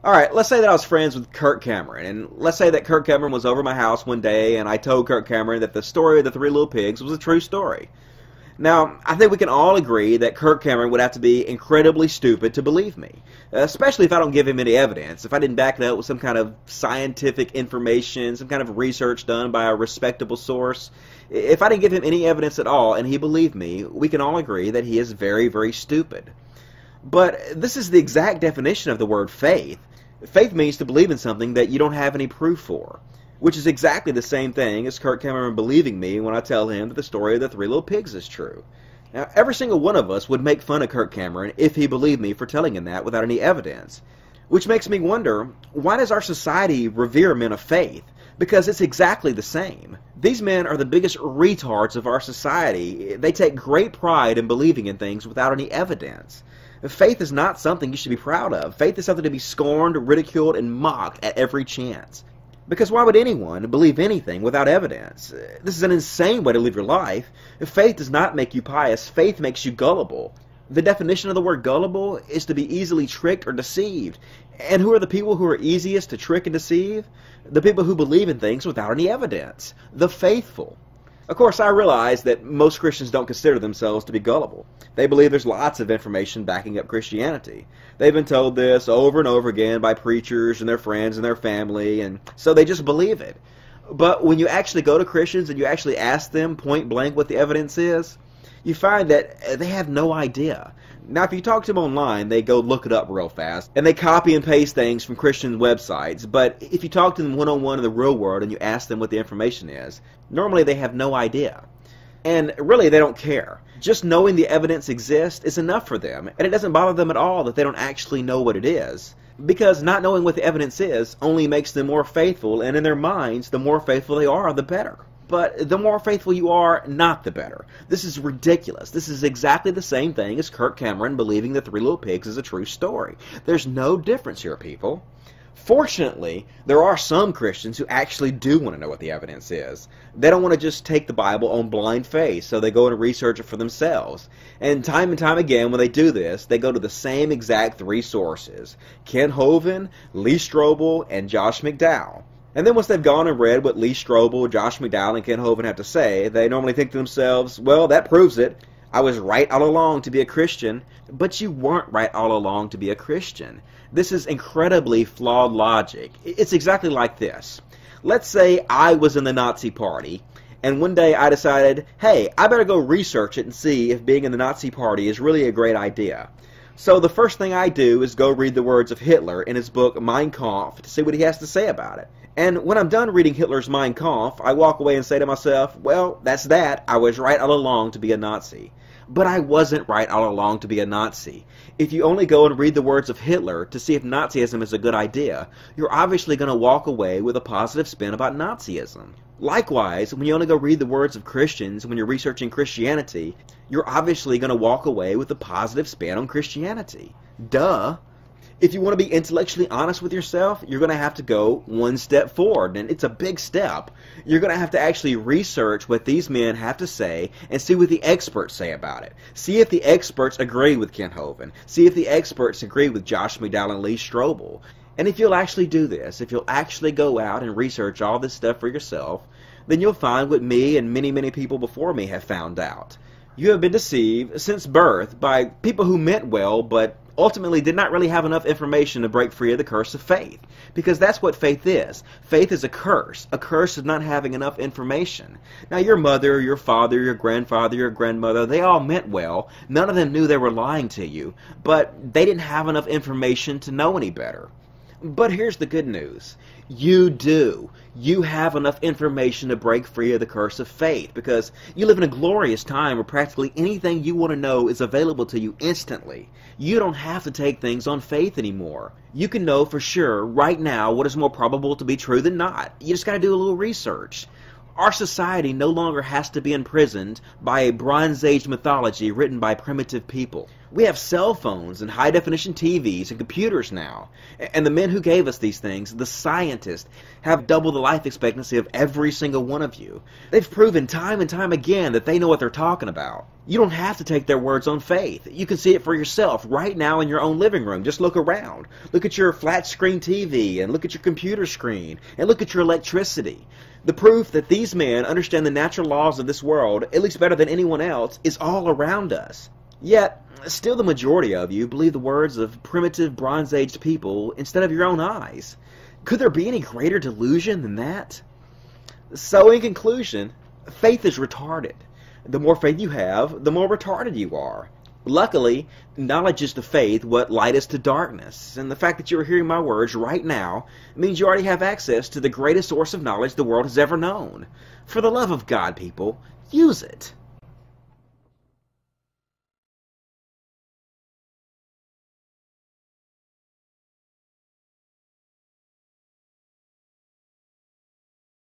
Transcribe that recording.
Alright, let's say that I was friends with Kirk Cameron, and let's say that Kirk Cameron was over my house one day and I told Kirk Cameron that the story of the Three Little Pigs was a true story. Now, I think we can all agree that Kirk Cameron would have to be incredibly stupid to believe me, especially if I don't give him any evidence, if I didn't back it up with some kind of scientific information, some kind of research done by a respectable source. If I didn't give him any evidence at all and he believed me, we can all agree that he is very, very stupid. But this is the exact definition of the word faith. Faith means to believe in something that you don't have any proof for, which is exactly the same thing as Kirk Cameron believing me when I tell him that the story of the Three Little Pigs is true. Now, every single one of us would make fun of Kirk Cameron if he believed me for telling him that without any evidence. Which makes me wonder, why does our society revere men of faith? Because it's exactly the same. These men are the biggest retards of our society. They take great pride in believing in things without any evidence. Faith is not something you should be proud of. Faith is something to be scorned, ridiculed, and mocked at every chance. Because why would anyone believe anything without evidence? This is an insane way to live your life. Faith does not make you pious. Faith makes you gullible. The definition of the word gullible is to be easily tricked or deceived. And who are the people who are easiest to trick and deceive? The people who believe in things without any evidence. The faithful. Of course, I realize that most Christians don't consider themselves to be gullible. They believe there's lots of information backing up Christianity. They've been told this over and over again by preachers and their friends and their family, and so they just believe it. But when you actually go to Christians and you actually ask them point blank what the evidence is, you find that they have no idea. Now, if you talk to them online, they go look it up real fast, and they copy and paste things from Christian websites. But if you talk to them one-on-one in the real world and you ask them what the information is, normally they have no idea. And really, they don't care. Just knowing the evidence exists is enough for them, and it doesn't bother them at all that they don't actually know what it is. Because not knowing what the evidence is only makes them more faithful, and in their minds, the more faithful they are, the better. But the more faithful you are, not the better. This is ridiculous. This is exactly the same thing as Kirk Cameron believing the Three Little Pigs is a true story. There's no difference here, people. Fortunately, there are some Christians who actually do want to know what the evidence is. They don't want to just take the Bible on blind faith, so they go and research it for themselves. And time again, when they do this, they go to the same exact three sources: Ken Hovind, Lee Strobel, and Josh McDowell. And then once they've gone and read what Lee Strobel, Josh McDowell, and Ken Hovind have to say, they normally think to themselves, well, that proves it. I was right all along to be a Christian, but you weren't right all along to be a Christian. This is incredibly flawed logic. It's exactly like this. Let's say I was in the Nazi Party, and one day I decided, hey, I better go research it and see if being in the Nazi Party is really a great idea. So the first thing I do is go read the words of Hitler in his book Mein Kampf to see what he has to say about it. And when I'm done reading Hitler's Mein Kampf, I walk away and say to myself, well, that's that. I was right all along to be a Nazi. But I wasn't right all along to be a Nazi. If you only go and read the words of Hitler to see if Nazism is a good idea, you're obviously going to walk away with a positive spin about Nazism. Likewise, when you only go read the words of Christians when you're researching Christianity, you're obviously going to walk away with a positive spin on Christianity. Duh. If you want to be intellectually honest with yourself, you're going to have to go one step forward, and it's a big step. You're going to have to actually research what these men have to say and see what the experts say about it. See if the experts agree with Ken Hovind. See if the experts agree with Josh McDowell and Lee Strobel. And if you'll actually do this, if you'll actually go out and research all this stuff for yourself, then you'll find what me and many, many people before me have found out. You have been deceived since birth by people who meant well, but ultimately did not really have enough information to break free of the curse of faith. Because that's what faith is. Faith is a curse of not having enough information. Now, your mother, your father, your grandfather, your grandmother, they all meant well. None of them knew they were lying to you, but they didn't have enough information to know any better. But here's the good news. You do. You have enough information to break free of the curse of faith, because you live in a glorious time where practically anything you want to know is available to you instantly. You don't have to take things on faith anymore. You can know for sure right now what is more probable to be true than not. You just got to do a little research. Our society no longer has to be imprisoned by a Bronze Age mythology written by primitive people. We have cell phones and high-definition TVs and computers now. And the men who gave us these things, the scientists, have double the life expectancy of every single one of you. They've proven time and time again that they know what they're talking about. You don't have to take their words on faith. You can see it for yourself right now in your own living room. Just look around. Look at your flat-screen TV, and look at your computer screen, and look at your electricity. The proof that these men understand the natural laws of this world, at least better than anyone else, is all around us. Yet, still the majority of you believe the words of primitive Bronze-Aged people instead of your own eyes. Could there be any greater delusion than that? So, in conclusion, faith is retarded. The more faith you have, the more retarded you are. Luckily, knowledge is to faith what light is to darkness, and the fact that you are hearing my words right now means you already have access to the greatest source of knowledge the world has ever known. For the love of God, people, use it.